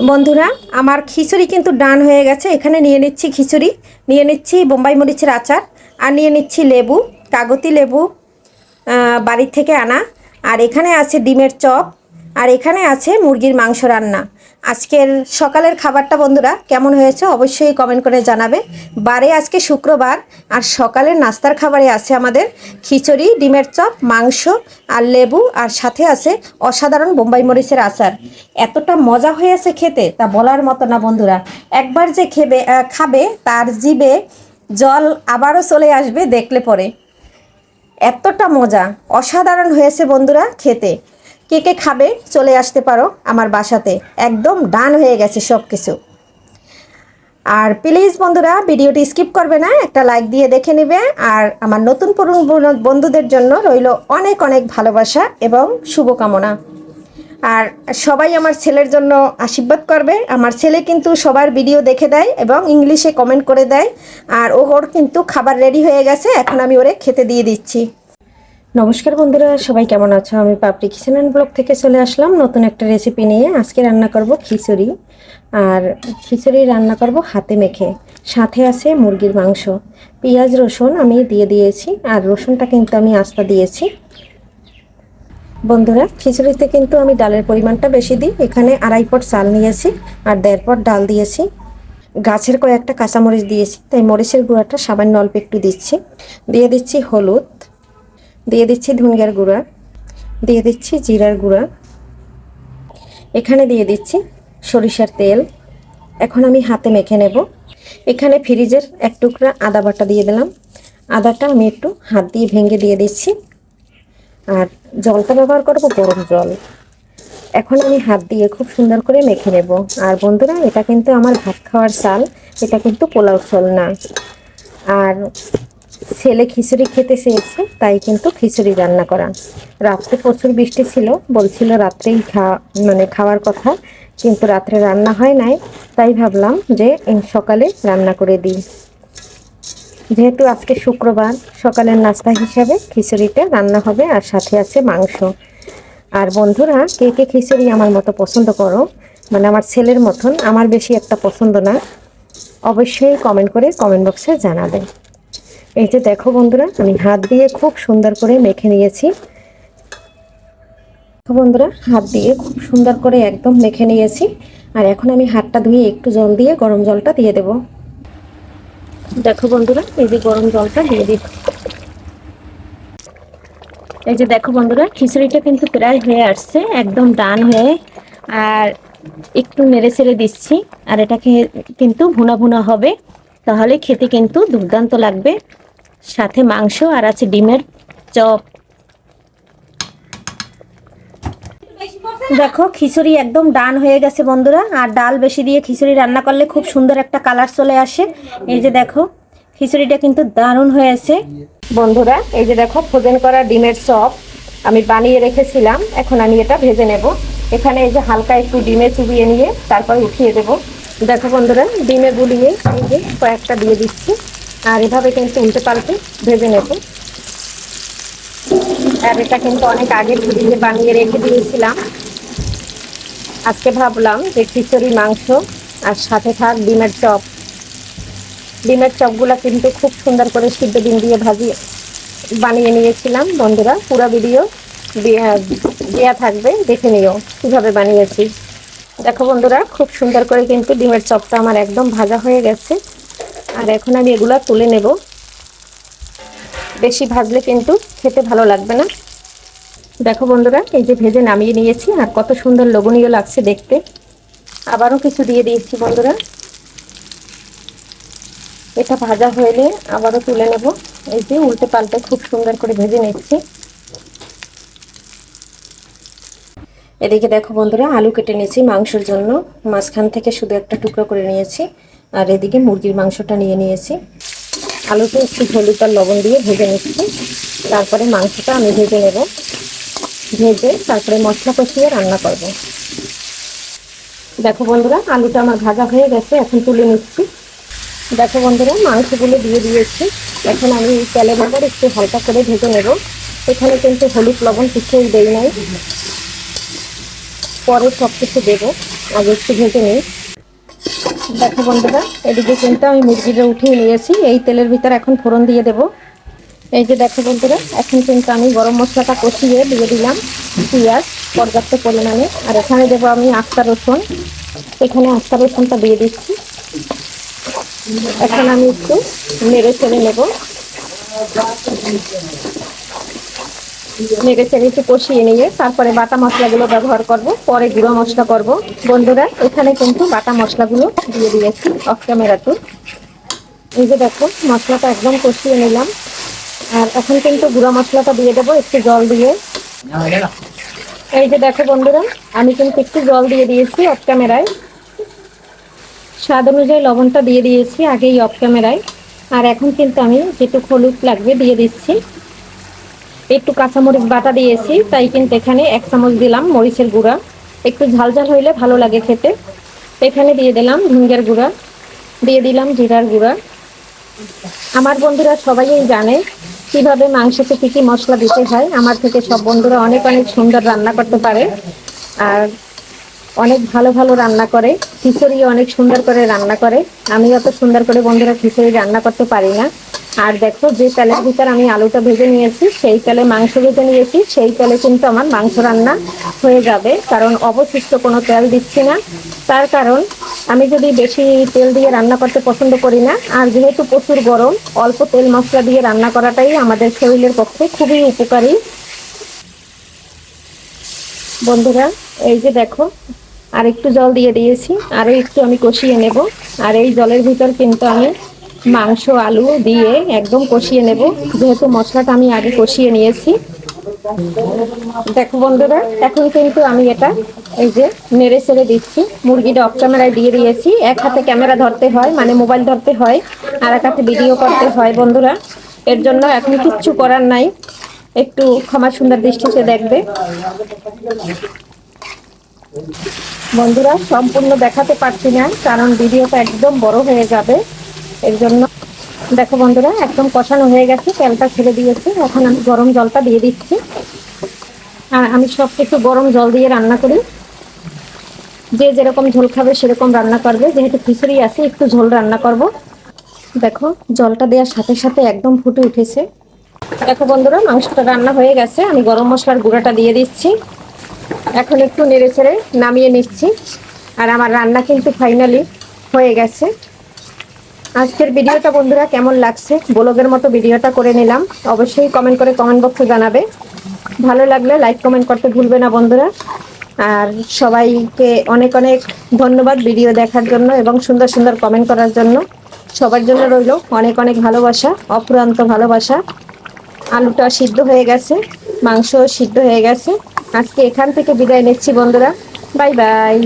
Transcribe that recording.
বন্ধুরা, আমার খিচুড়ি কিন্তু ডান হয়ে গেছে। এখানে নিয়ে নিচ্ছি খিচুড়ি, নিয়ে নিচ্ছি বোম্বাই মরিচের আচার, আর নিয়ে নিচ্ছি লেবু, কাগতি লেবু বাড়ির থেকে আনা, আর এখানে আছে ডিমের চপ, আর এখানে আছে মুরগির মাংস রান্না। আজকের সকালের খাবারটা বন্ধুরা কেমন হয়েছে অবশ্যই কমেন্ট করে জানাবে। বারে আজকে শুক্রবার, আর সকালের নাস্তার খাবারে আছে আমাদের খিচুড়ি, ডিমের চপ, মাংস আর লেবু, আর সাথে আছে অসাধারণ বোম্বাই মরিচের আচার। এতটা মজা হয়েছে খেতে তা বলার মতো না বন্ধুরা। একবার যে খাবে তার জিভে জল আবারও চলে আসবে দেখলে পরে। এতটা মজা, অসাধারণ হয়েছে বন্ধুরা খেতে। কে কে খাবে চলে আসতে পারো আমার বাসাতে, একদম ডান হয়ে গেছে সব কিছু। আর প্লিজ বন্ধুরা ভিডিওটি স্কিপ করবে না, একটা লাইক দিয়ে দেখে নেবে। আর আমার নতুন বন্ধুদের জন্য রইল অনেক অনেক ভালোবাসা এবং শুভকামনা। আর সবাই আমার ছেলের জন্য আশীর্বাদ করবে। আমার ছেলে কিন্তু সবার ভিডিও দেখে দেয় এবং ইংলিশে কমেন্ট করে দেয়। আর ওর কিন্তু খাবার রেডি হয়ে গেছে, এখন আমি ওরে খেতে দিয়ে দিচ্ছি। নমস্কার বন্ধুরা, সবাই কেমন আছো? আমি পাপড়ি কিচেন অ্যান্ড ব্লগ থেকে চলে আসলাম নতুন একটা রেসিপি নিয়ে। আজকে রান্না করব খিচুড়ি, আর খিচুড়ি রান্না করব হাতে মেখে। সাথে আছে মুরগির মাংস, পেঁয়াজ রসুন আমি দিয়ে দিয়েছি, আর রসুনটা কিন্তু আমি আস্তা দিয়েছি। বন্ধুরা, খিচুড়িতে কিন্তু আমি ডালের পরিমাণটা বেশি দিই। এখানে 2.5 পট চাল নিয়েছি আর 1.5 পট ডাল দিয়েছি। গাছের কয়েকটা কাঁচামরিচ দিয়েছি, তাই মরিচের গুঁড়াটা সামান্য অল্প একটু দিচ্ছি। দিয়ে দিচ্ছি হলুদ, দিয়ে দিচ্ছি ধনিয়ার গুঁড়া, দিয়ে দিচ্ছি জিরার গুঁড়া, এখানে দিয়ে দিচ্ছি সরিষার তেল। এখন আমি হাতে মেখে নেব। এখানে ফ্রিজের এক টুকরা আদা বাটা দিয়ে দিলাম। আদাটা আমি একটু হাত দিয়ে ভেঙে দিয়ে দিচ্ছি। আর জলটা ব্যবহার করব গরম জল। এখন আমি হাত দিয়ে খুব সুন্দর করে মেখে নেব। আর বন্ধুরা, এটা কিন্তু আমার ভাত খাওয়ার চাল, এটা কিন্তু পোলাও চাল না। আর ছেলে খিচুড়ি খেতে চেয়েছে, তাই কিন্তু খিচুড়ি রান্না করা। রাত্রে প্রচুর বৃষ্টি ছিল, বলছিল রাত্রেই খাওয়ার কথা, কিন্তু রাত্রে রান্না হয় নাই। তাই ভাবলাম যে সকালে রান্না করে দিই। যেহেতু আজকে শুক্রবার, সকালের নাস্তা হিসাবে খিচুড়িটা রান্না হবে, আর সাথে আছে মাংস। আর বন্ধুরা, কে কে খিচুড়ি আমার মতো পছন্দ করো, আমার ছেলের মতন, আমার বেশি একটা পছন্দ না, অবশ্যই কমেন্ট করে কমেন্ট বক্সে জানাবে। এই যে দেখো বন্ধুরা, আমি হাত দিয়ে খুব সুন্দর করে মেখে নিয়েছি। বন্ধুরা, হাত দিয়ে খুব সুন্দর করে একদম মেখে নিয়েছি। আর এখন আমি হাতটা ধুয়ে একটু জল দিয়ে গরম জলটা দিয়ে দেব। দেখো বন্ধুরা, এই যে গরম জলটা দিয়ে দিচ্ছি। এই যে দেখো বন্ধুরা, খিচুড়িটা কিন্তু প্রায় হয়ে আসছে, একদম ডান হয়ে। আর একটু নেড়ে ছেড়ে দিচ্ছি। আর এটাকে কিন্তু ভুনা ভুনা হবে, তাহলে খেতে কিন্তু দুর্দান্ত লাগবে। সাথে মাংস আর আছে ডিমের চপ। দেখো খিচুড়ি একদম ডান হয়ে গেছে বন্ধুরা। আর ডাল বেশি দিয়ে খিচুড়ি রান্না করলে খুব সুন্দর একটা কালার চলে আসে। এই যে দেখো, খিচুড়িটা কিন্তু দারুণ হয়েছে বন্ধুরা। এই যে দেখো, ফ্রোজেন করা ডিমের চপ আমি বানিয়ে রেখেছিলাম, এখন আমি এটা ভেজে নেব। এখানে এই যে হালকা একটু ডিমে চুবিয়ে নিয়ে তারপর উঠিয়ে দেব। দেখো বন্ধুরা, ডিমে গুলিয়ে এই যে কয়েকটা দিয়ে দিচ্ছি, আর এভাবে কিন্তু উল্টে পাল্টে ভেজে নেব। আর এটা কিন্তু অনেক আগে ফ্রিজে বানিয়ে রেখে দিয়েছিলাম। আজকে ভাবলাম যে খিচুড়ি, মাংস আর সাথে থাক ডিমের চপ। ডিমের চপগুলো কিন্তু খুব সুন্দর করে সিদ্ধ ডিম দিয়ে বানিয়ে নিয়েছিলাম বন্ধুরা। পুরো ভিডিও দেওয়া থাকবে, দেখে নিও কীভাবে বানিয়েছি। দেখো বন্ধুরা, খুব সুন্দর করে কিন্তু ডিমের চপটা আমার একদম ভাজা হয়ে গেছে। আর এখন আমি এগুলো তুলে নেব। বেশি ভাজলে কিন্তু খেতে ভালো লাগবে না। দেখো বন্ধুরা, এই যে ভেজে নামিয়ে নিয়েছি, আর কত সুন্দর লোভনীয় লাগছে দেখতে। আবারও কিছু দিয়ে দিয়েছি বন্ধুরা। এটা ভাজা হলে আবারও তুলে নেব। এই যে উল্টে পাল্টে খুব সুন্দর করে ভেজে নিচ্ছি। এদিকে দেখো বন্ধুরা, আলু কেটে নিয়েছি মাংসের জন্য, মাঝখান থেকে শুধু একটা টুকরো করে নিয়েছি। আর এদিকে মুরগির মাংসটা নিয়ে নিয়েছি। আলুতে একটু হলুদ আর লবণ দিয়ে ভেজে নিচ্ছি। তারপরে মাংসটা আমি ভেজে নেব। ভেজে তারপরে মশলা কষিয়ে রান্না করব। দেখো বন্ধুরা, আলুটা আমার ভাজা হয়ে গেছে, এখন তুলে নিচ্ছি। দেখো বন্ধুরা, মাংসগুলো দিয়ে দিয়েছি। এখন আমি তেলের উপর একটু হালকা করে ভেজে নেব। এখানে কিন্তু হলুদ লবণ কিছুই দেই নাই, পরে সব কিছু দেবো। আগে একটু ভেজে নিই। দেখো বন্ধুরা, এদিকে কিন্তু আমি মুরগিটা উঠিয়ে নিয়েছি। এই তেলের ভিতরে এখন ফোড়ন দিয়ে দেব। এই যে দেখো বন্ধুরা, এখন কিন্তু আমি গরম মশলাটা কষিয়ে দিয়ে দিলাম পেঁয়াজ পর্যাপ্ত পরিমাণে। আর এখানে দেবো আমি আস্তা রসুন। এখানে আস্তা রসুনটা দিয়ে দিচ্ছি। এখন আমি একটু নেড়ে চেড়ে নেব। নেড়ে চেড়ে একটু কষিয়ে নিয়ে তারপরে বাটা মশলাগুলো ব্যবহার করব, পরে গুঁড়ো মশলা করব। বন্ধুরা, এখানে কিন্তু বাটা মশলাগুলো দিয়ে দিয়েছি অফ ক্যামেরাতে। এই যে দেখো, মশলাটা একদম কষিয়ে নিলাম। আর এখন কিন্তু গুঁড়ো মশলাটা দিয়ে দেবো একটু জল দিয়ে। এই যে দেখো বন্ধুরা, আমি কিন্তু একটু জল দিয়ে দিয়েছি অফ ক্যামেরায়। স্বাদ অনুযায়ী লবণটা দিয়ে দিয়েছি আগেই অফ ক্যামেরায়। আর এখন কিন্তু আমি যেটুকু হলুদ লাগবে দিয়ে দিচ্ছি। একটু কাঁচামরিচ বাটা দিয়েছি, তাই কিন্তু এখানে 1 চামচ দিলাম মরিচের গুঁড়া। একটু ঝাল ঝাল হইলে ভালো লাগে খেতে। এখানে দিয়ে দিলাম ধনিয়ার গুঁড়া, দিয়ে দিলাম জিরার গুঁড়া। আমার বন্ধুরা সবাই জানে কিভাবে মাংসতে কী কী মশলা দিতে হয়। আমার থেকে সব বন্ধুরা অনেক অনেক সুন্দর রান্না করতে পারে আর অনেক ভালো ভালো রান্না করে। খিচুড়ি অনেক সুন্দর করে রান্না করে। আমি অত সুন্দর করে বন্ধুরা খিচুড়ি রান্না করতে পারি না। আর দেখো, যে তেলের ভিতর আমি আলুটা ভেজে নিয়েছি, সেই তেলে মাংস ভেজে নিয়েছি, সেই তেলে কিন্তু আমার মাংস রান্না হয়ে যাবে, কারণ অবশিষ্ট কোনো তেল দিচ্ছি না। তার কারণ আমি যদি বেশি তেল দিয়ে রান্না করতে পছন্দ করি না। আর যেহেতু প্রচুর গরম, অল্প তেল মশলা দিয়ে রান্না করাটাই আমাদের শরীরের পক্ষে খুবই উপকারী। বন্ধুরা, এই যে দেখো, আর একটু জল দিয়ে দিয়েছি, আরও একটু আমি কষিয়ে নেব। আর এই জলের ভিতর কিন্তু আমি মাংস আলু দিয়ে একদম কষিয়ে নেব, যেহেতু মশলাটা আমি আগে কষিয়ে নিয়েছি। দেখো বন্ধুরা, এখন কিন্তু আমি এটা এই যে নেড়ে চেড়ে দিচ্ছি। মুরগিটা অফ ক্যামেরায় দিয়ে দিয়েছি। এক হাতে ক্যামেরা ধরতে হয়, মানে মোবাইল ধরতে হয়, আর এক হাতে ভিডিও করতে হয় বন্ধুরা। এর জন্য এখন কিচ্ছু করার নাই, একটু ক্ষমা সুন্দর দৃষ্টিতে দেখবে। বন্ধুরা, সম্পূর্ণ দেখাতে পারছি না, কারণ ভিডিওটা একদম বড় হয়ে যাবে, এর জন্য। দেখো বন্ধুরা, একদম কষানো হয়ে গেছে, তেলটা ছেড়ে দিয়েছে। এখন আমি গরম জলটা দিয়ে দিচ্ছি। আর আমি সব কিছু গরম জল দিয়ে রান্না করি। যে যেরকম ঝোল খাবে সেরকম রান্না করবে। যেহেতু খিচুড়ি আছে, একটু ঝোল রান্না করব। দেখো, জলটা দেওয়ার সাথে সাথে একদম ফুটে উঠেছে। দেখো বন্ধুরা, মাংসটা রান্না হয়ে গেছে। আমি গরম মশলার গুঁড়াটা দিয়ে দিচ্ছি। এখন একটু নেড়ে চেড়ে নামিয়ে নিচ্ছি। আর আমার রান্না কিন্তু ফাইনালি হয়ে গেছে। আজকের ভিডিওটা বন্ধুরা কেমন লাগছে, ব্লগের মতো ভিডিওটা করে নিলাম। অবশ্যই কমেন্ট করে কমেন্ট বক্সে জানাবে। ভালো লাগলে লাইক কমেন্ট করতে ভুলবে না বন্ধুরা। আর সবাইকে অনেক অনেক ধন্যবাদ ভিডিও দেখার জন্য এবং সুন্দর সুন্দর কমেন্ট করার জন্য। সবার জন্য রইল অনেক অনেক ভালোবাসা, অফুরন্ত ভালোবাসা। আলুটা সিদ্ধ হয়ে গেছে, মাংস সিদ্ধ হয়ে গেছে। আজকে এখান থেকে বিদায় নিচ্ছি বন্ধুরা। Bye bye.